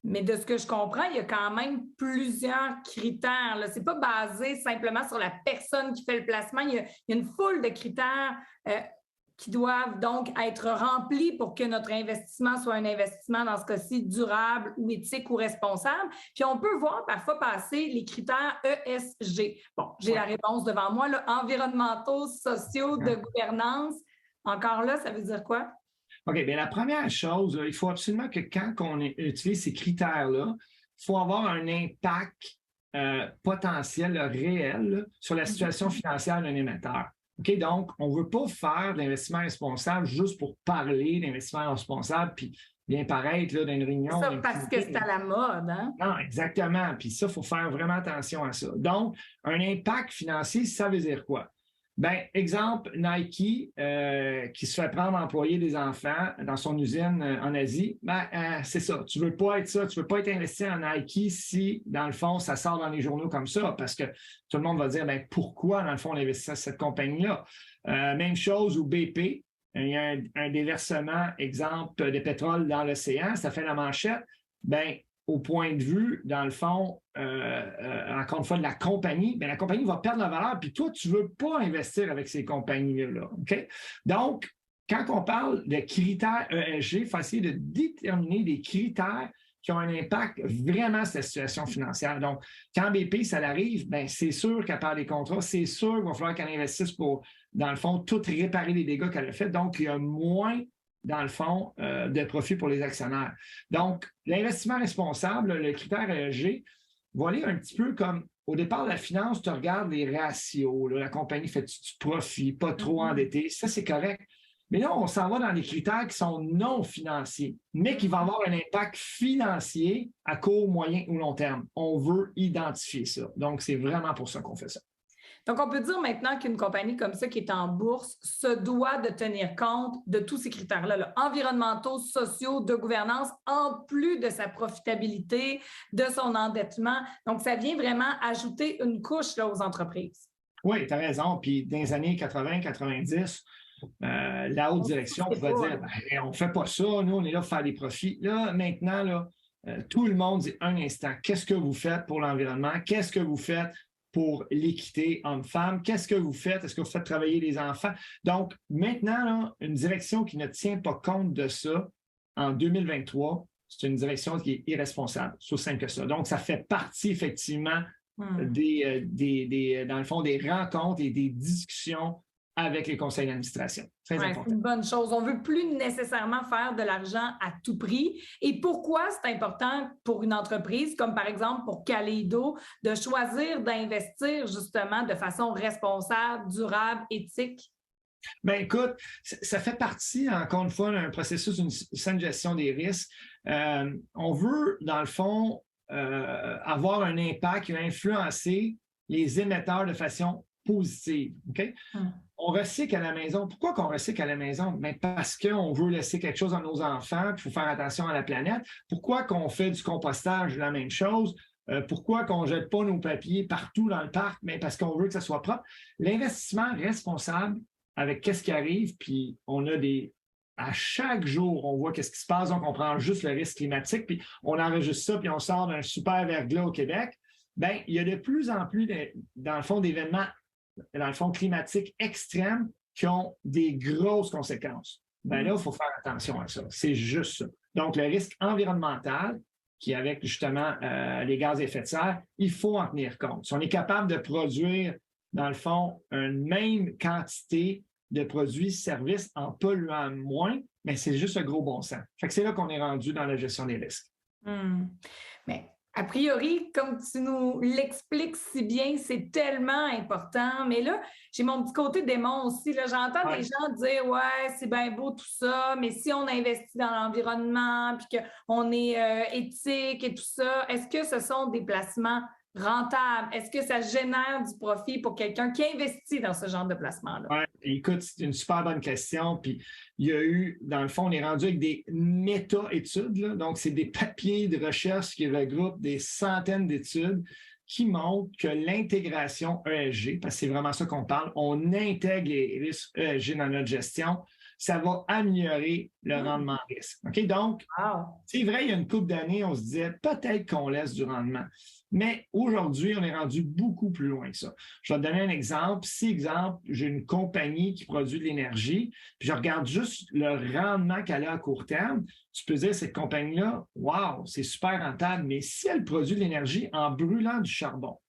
S2: Mais de ce que je comprends, il y a quand même plusieurs critères. Ce n'est pas basé simplement sur la personne qui fait le placement. Il y a une foule de critères qui doivent donc être remplis pour que notre investissement soit un investissement, dans ce cas-ci, durable ou éthique ou responsable. Puis on peut voir parfois passer les critères ESG. Bon, j'ai la réponse devant moi, là, environnementaux, sociaux, de gouvernance. Encore là, ça veut dire quoi?
S5: OK, bien la première chose, il faut absolument que quand on utilise ces critères-là, il faut avoir un impact potentiel, réel, là, sur la situation financière d'un émetteur. OK, donc, on ne veut pas faire de l'investissement responsable juste pour parler d'investissement responsable, puis bien paraître là, dans une réunion.
S2: Ça, parce que c'est à la mode, hein?
S5: Non, exactement. Puis ça, il faut faire vraiment attention à ça. Donc, un impact financier, ça veut dire quoi? Bien, exemple, Nike qui se fait prendre à employer des enfants dans son usine en Asie, c'est ça. Tu ne veux pas être ça. Tu ne veux pas être investi en Nike si, dans le fond, ça sort dans les journaux comme ça, parce que tout le monde va dire, pourquoi, dans le fond, on investit dans cette compagnie-là? Même chose au BP. Il y a un déversement, exemple, de pétrole dans l'océan. Ça fait la manchette. Bien, au point de vue, dans le fond, encore une fois, de la compagnie, bien, la compagnie va perdre la valeur, puis toi, tu ne veux pas investir avec ces compagnies-là. OK? Donc, quand on parle de critères ESG, il faut essayer de déterminer des critères qui ont un impact vraiment sur la situation financière. Donc, quand BP, ça arrive, bien, c'est sûr qu'elle perd des contrats, c'est sûr qu'il va falloir qu'elle investisse pour, dans le fond, tout réparer les dégâts qu'elle a fait. Donc, il y a moins dans le fond, de profit pour les actionnaires. Donc, l'investissement responsable, le critère ESG, va aller un petit peu comme au départ de la finance, tu regardes les ratios, là, la compagnie fait du profit, pas trop endetté, ça c'est correct. Mais là, on s'en va dans des critères qui sont non financiers, mais qui vont avoir un impact financier à court, moyen ou long terme. On veut identifier ça. Donc, c'est vraiment pour ça qu'on fait ça.
S2: Donc, on peut dire maintenant qu'une compagnie comme ça qui est en bourse se doit de tenir compte de tous ces critères-là, là, environnementaux, sociaux, de gouvernance, en plus de sa profitabilité, de son endettement. Donc, ça vient vraiment ajouter une couche là, aux entreprises.
S5: Oui, tu as raison. Puis, dans les années 80-90, la haute direction pouvait dire on ne fait pas ça, nous, on est là pour faire des profits. Là, maintenant, là, tout le monde dit un instant, qu'est-ce que vous faites pour l'environnement? Qu'est-ce que vous faites pour l'équité homme-femme? Qu'est-ce que vous faites? Est-ce que vous faites travailler les enfants? Donc, maintenant, là, une direction qui ne tient pas compte de ça en 2023, c'est une direction qui est irresponsable, c'est aussi simple que ça. Donc, ça fait partie, effectivement, dans le fond, des rencontres et des discussions avec les conseils d'administration. Très important.
S2: C'est une bonne chose. On ne veut plus nécessairement faire de l'argent à tout prix. Et pourquoi c'est important pour une entreprise, comme par exemple pour Kaleido, de choisir d'investir justement de façon responsable, durable, éthique?
S5: Bien, écoute, ça fait partie, encore une fois, d'un processus d'une saine gestion des risques. On veut, dans le fond, avoir un impact qui va influencer les émetteurs de façon positive. OK? On recycle à la maison. Pourquoi qu'on recycle à la maison? Bien, parce qu'on veut laisser quelque chose à nos enfants, puis il faut faire attention à la planète. Pourquoi qu'on fait du compostage? La même chose. Pourquoi qu'on ne jette pas nos papiers partout dans le parc? Bien, parce qu'on veut que ça soit propre. L'investissement responsable avec qu'est-ce qui arrive, puis on a à chaque jour, on voit qu'est-ce qui se passe, donc on prend juste le risque climatique, puis on enregistre ça, puis on sort d'un super verglas au Québec. Bien, il y a de plus en plus, dans le fond, d'événements dans le fond, climatiques extrêmes qui ont des grosses conséquences. Bien là, il faut faire attention à ça. C'est juste ça. Donc, le risque environnemental, qui est avec justement les gaz à effet de serre, il faut en tenir compte. Si on est capable de produire, dans le fond, une même quantité de produits, services en polluant moins, mais c'est juste un gros bon sens. Fait que c'est là qu'on est rendu dans la gestion des risques.
S2: Mais a priori, comme tu nous l'expliques si bien, c'est tellement important. Mais là, j'ai mon petit côté démon aussi. Là, j'entends des gens dire « Ouais, c'est bien beau tout ça, mais si on investit dans l'environnement puis qu'on est éthique et tout ça, est-ce que ce sont des placements rentables? Est-ce que ça génère du profit pour quelqu'un qui investit dans ce genre de placement-là? »
S5: Oui, Écoute, c'est une super bonne question. Puis il y a eu, dans le fond, on est rendu avec des méta-études, là. Donc, c'est des papiers de recherche qui regroupent des centaines d'études qui montrent que l'intégration ESG, parce que c'est vraiment ça qu'on parle, on intègre les risques ESG dans notre gestion, ça va améliorer le rendement risque. OK? Donc, c'est vrai, il y a une couple d'années, on se disait peut-être qu'on laisse du rendement. Mais aujourd'hui, on est rendu beaucoup plus loin que ça. Je vais te donner un exemple. Si, exemple, j'ai une compagnie qui produit de l'énergie, puis je regarde juste le rendement qu'elle a à court terme, tu peux dire, cette compagnie-là, wow, c'est super rentable, mais si elle produit de l'énergie en brûlant du charbon,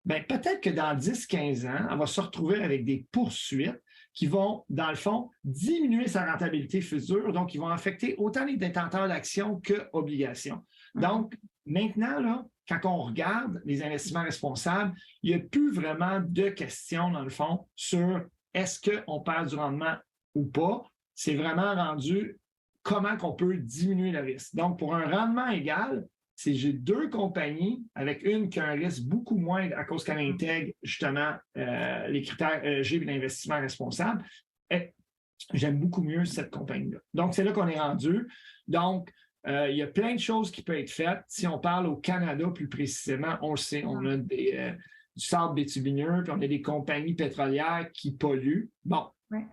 S5: bien, peut-être que dans 10-15 ans, elle va se retrouver avec des poursuites qui vont, dans le fond, diminuer sa rentabilité future, donc ils vont affecter autant les détenteurs d'actions qu'obligations. Donc, maintenant, là, quand on regarde les investissements responsables, il n'y a plus vraiment de questions, dans le fond, sur est-ce qu'on perd du rendement ou pas. C'est vraiment rendu comment qu'on peut diminuer le risque. Donc, pour un rendement égal, c'est j'ai deux compagnies avec une qui a un risque beaucoup moindre à cause qu'elle intègre justement les critères ESG et l'investissement responsable. Et j'aime beaucoup mieux cette compagnie-là. Donc, c'est là qu'on est rendu. Donc, il y a plein de choses qui peuvent être faites. Si on parle au Canada plus précisément, on le sait, on a du sable bitumineux, puis on a des compagnies pétrolières qui polluent. Bon. Ouais.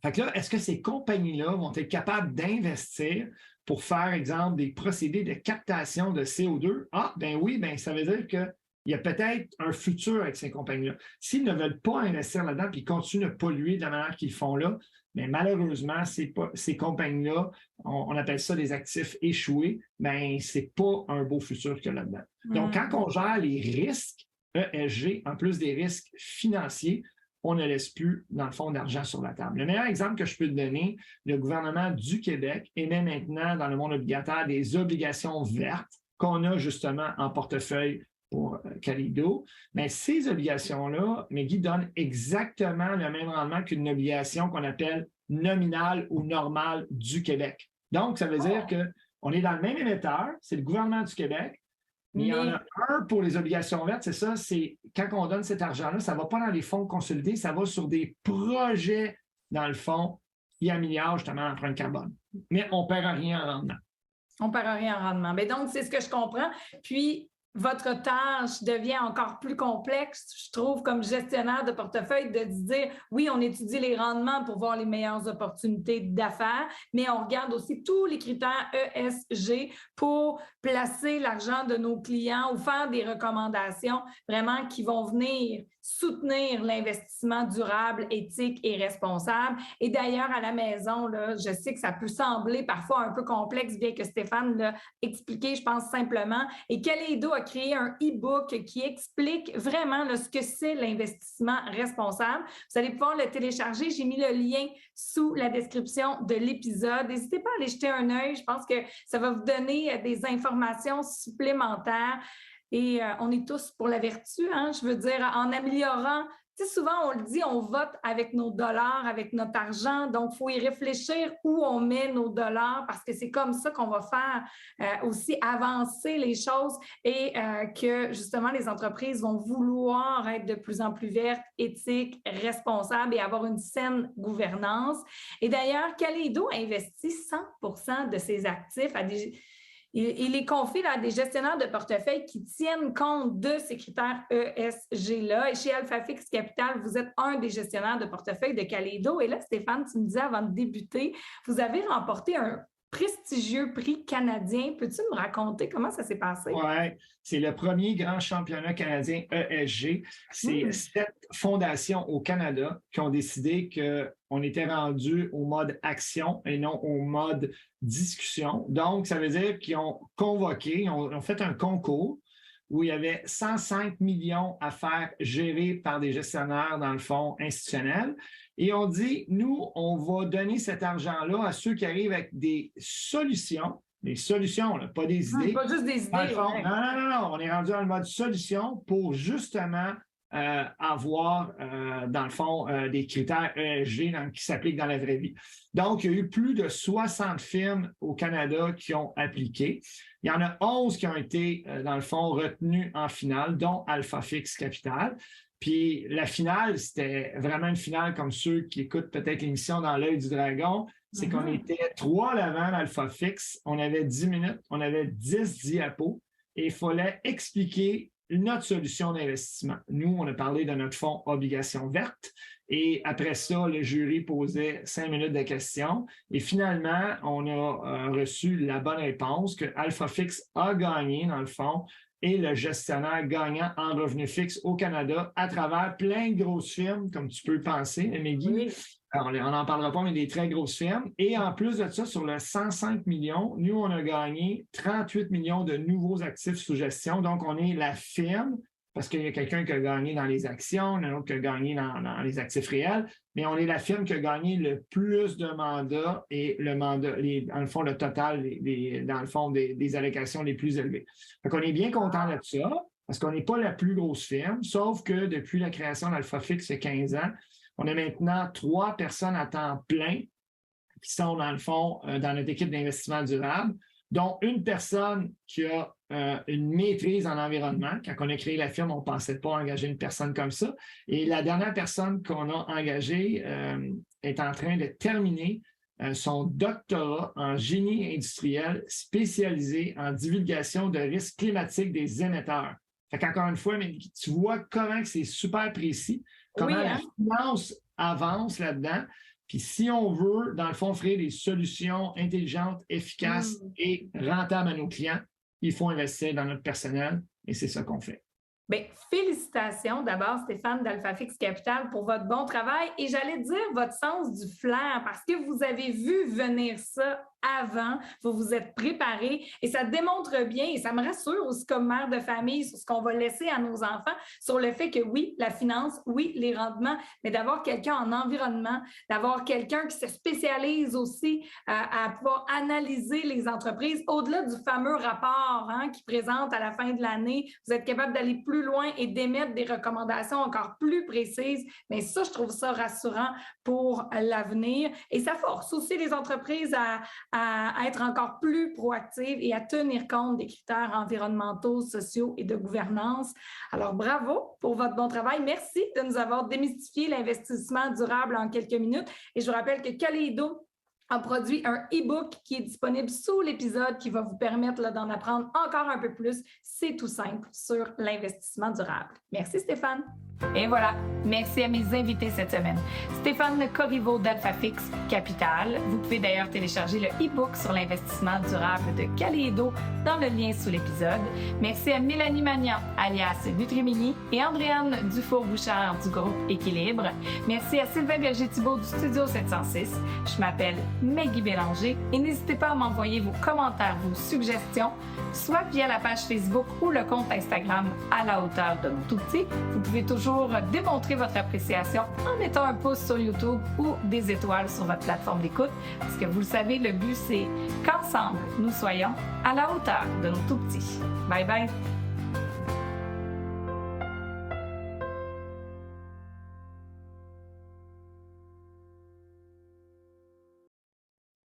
S5: Fait que là, est-ce que ces compagnies-là vont être capables d'investir pour faire, exemple, des procédés de captation de CO2? Ah, ben oui, ben ça veut dire qu'il y a peut-être un futur avec ces compagnies-là. S'ils ne veulent pas investir là-dedans puis ils continuent de polluer de la manière qu'ils font là, mais malheureusement, ces compagnies-là, on appelle ça des actifs échoués, mais ce n'est pas un beau futur qu'il y a là-dedans. Donc, quand on gère les risques ESG, en plus des risques financiers, on ne laisse plus, dans le fond, d'argent sur la table. Le meilleur exemple que je peux te donner, le gouvernement du Québec émet maintenant dans le monde obligataire des obligations vertes qu'on a justement en portefeuille pour Kaleido. Mais ces obligations-là, Meggy, donnent exactement le même rendement qu'une obligation qu'on appelle nominale ou normale du Québec. Donc, ça veut dire qu'on est dans le même émetteur, c'est le gouvernement du Québec, mais il y en a un pour les obligations vertes, c'est ça, c'est quand on donne cet argent-là, ça ne va pas dans les fonds consolidés, ça va sur des projets, dans le fond, qui améliorent justement l'empreinte carbone. Mais on ne perd rien en rendement.
S2: On ne perd rien en rendement. Mais donc, c'est ce que je comprends. Puis, votre tâche devient encore plus complexe, je trouve, comme gestionnaire de portefeuille, de dire, oui, on étudie les rendements pour voir les meilleures opportunités d'affaires, mais on regarde aussi tous les critères ESG pour placer l'argent de nos clients ou faire des recommandations vraiment qui vont venir soutenir l'investissement durable, éthique et responsable. Et d'ailleurs, à la maison, là, je sais que ça peut sembler parfois un peu complexe, bien que Stéphane l'a expliqué, je pense, simplement. Et Kaleido a créé un e-book qui explique vraiment là, ce que c'est l'investissement responsable. Vous allez pouvoir le télécharger. J'ai mis le lien sous la description de l'épisode. N'hésitez pas à aller jeter un œil. Je pense que ça va vous donner des informations supplémentaires. Et on est tous pour la vertu, hein? Je veux dire, en améliorant, tu sais, souvent on le dit, on vote avec nos dollars, avec notre argent, donc il faut y réfléchir où on met nos dollars parce que c'est comme ça qu'on va faire aussi avancer les choses et que justement les entreprises vont vouloir être de plus en plus vertes, éthiques, responsables et avoir une saine gouvernance. Et d'ailleurs, Kaleido investit 100% de ses actifs à des... Il les confie à des gestionnaires de portefeuille qui tiennent compte de ces critères ESG-là. Et chez AlphaFix Capital, vous êtes un des gestionnaires de portefeuille de Kaleido. Et là, Stéphane, tu me disais avant de débuter, vous avez remporté un prestigieux prix canadien. Peux-tu me raconter comment ça s'est passé?
S5: Oui, c'est le premier grand championnat canadien ESG. C'est 7 fondations au Canada qui ont décidé qu'on était rendu au mode action et non au mode discussion. Donc, ça veut dire qu'ils ont convoqué, ils ont fait un concours où il y avait 105 millions à faire gérer par des gestionnaires, dans le fond, institutionnels. Et on dit, nous, on va donner cet argent-là à ceux qui arrivent avec des solutions. Des solutions, là, pas des idées.
S2: Pas juste des idées.
S5: Fond, non. On est rendu dans le mode solution pour justement avoir, dans le fond, des critères ESG qui s'appliquent dans la vraie vie. Donc, il y a eu plus de 60 firmes au Canada qui ont appliqué. Il y en a 11 qui ont été, dans le fond, retenus en finale, dont AlphaFix Capital. Puis la finale, c'était vraiment une finale comme ceux qui écoutent peut-être l'émission Dans l'œil du dragon. C'est qu'on était 3 à l'avant d'Alpha Fix. On avait 10 minutes, on avait 10 diapos et il fallait expliquer notre solution d'investissement. Nous, on a parlé de notre fonds Obligations vertes et après ça, le jury posait 5 minutes de questions et finalement, on a reçu la bonne réponse que Alpha Fix a gagné dans le fond et le gestionnaire gagnant en revenu fixe au Canada à travers plein de grosses firmes, comme tu peux penser, Meggy. Oui. Alors, on n'en parlera pas, mais des très grosses firmes. Et en plus de ça, sur le 105 millions, nous, on a gagné 38 millions de nouveaux actifs sous gestion. Donc, on est la firme, parce qu'il y a quelqu'un qui a gagné dans les actions, un autre qui a gagné dans les actifs réels, mais on est la firme qui a gagné le plus de mandats et le mandat, dans le fond, le total, dans le fond, des allocations les plus élevées. Donc, on est bien content de ça, parce qu'on n'est pas la plus grosse firme, sauf que depuis la création d'Alpha Fix, il y a 15 ans, on a maintenant 3 personnes à temps plein qui sont, dans le fond, dans notre équipe d'investissement durable, dont une personne qui a une maîtrise en environnement. Quand on a créé la firme, on ne pensait pas engager une personne comme ça. Et la dernière personne qu'on a engagée est en train de terminer son doctorat en génie industriel spécialisé en divulgation de risques climatiques des émetteurs. Fait qu'encore une fois, mais tu vois comment c'est super précis, comment la finance avance là-dedans. Puis si on veut, dans le fond, offrir des solutions intelligentes, efficaces et rentables à nos clients, il faut investir dans notre personnel et c'est ça qu'on fait.
S2: Bien, félicitations d'abord, Stéphane d'Alpha Fix Capital, pour votre bon travail et j'allais dire votre sens du flair parce que vous avez vu venir ça avant, vous vous êtes préparé et ça démontre bien et ça me rassure aussi comme mère de famille sur ce qu'on va laisser à nos enfants, sur le fait que oui, la finance, oui, les rendements, mais d'avoir quelqu'un en environnement, d'avoir quelqu'un qui se spécialise aussi à pouvoir analyser les entreprises au-delà du fameux rapport qui présente à la fin de l'année. Vous êtes capable d'aller plus loin et d'émettre des recommandations encore plus précises. Mais ça, je trouve ça rassurant pour l'avenir et ça force aussi les entreprises à être encore plus proactive et à tenir compte des critères environnementaux, sociaux et de gouvernance. Alors, bravo pour votre bon travail. Merci de nous avoir démystifié l'investissement durable en quelques minutes. Et je vous rappelle que Kaleido a produit un e-book qui est disponible sous l'épisode qui va vous permettre d'en apprendre encore un peu plus. C'est tout simple sur l'investissement durable. Merci Stéphane. Et voilà, merci à mes invités cette semaine. Stéphane Corriveau d'Alpha Fix Capital. Vous pouvez d'ailleurs télécharger le e-book sur l'investissement durable de Kaleido dans le lien sous l'épisode. Merci à Mélanie Magnan, alias Nutrimini, et Andréane Dufour-Bouchard du groupe Équilibre. Merci à Sylvain Berger-Thibault du Studio 706. Je m'appelle Meggy Bélanger et n'hésitez pas à m'envoyer vos commentaires, vos suggestions, soit via la page Facebook ou le compte Instagram à la hauteur de nos tout-petits. Vous pouvez toujours démontrer votre appréciation en mettant un pouce sur YouTube ou des étoiles sur votre plateforme d'écoute parce que vous le savez, le but c'est qu'ensemble, nous soyons à la hauteur de nos tout-petits. Bye bye!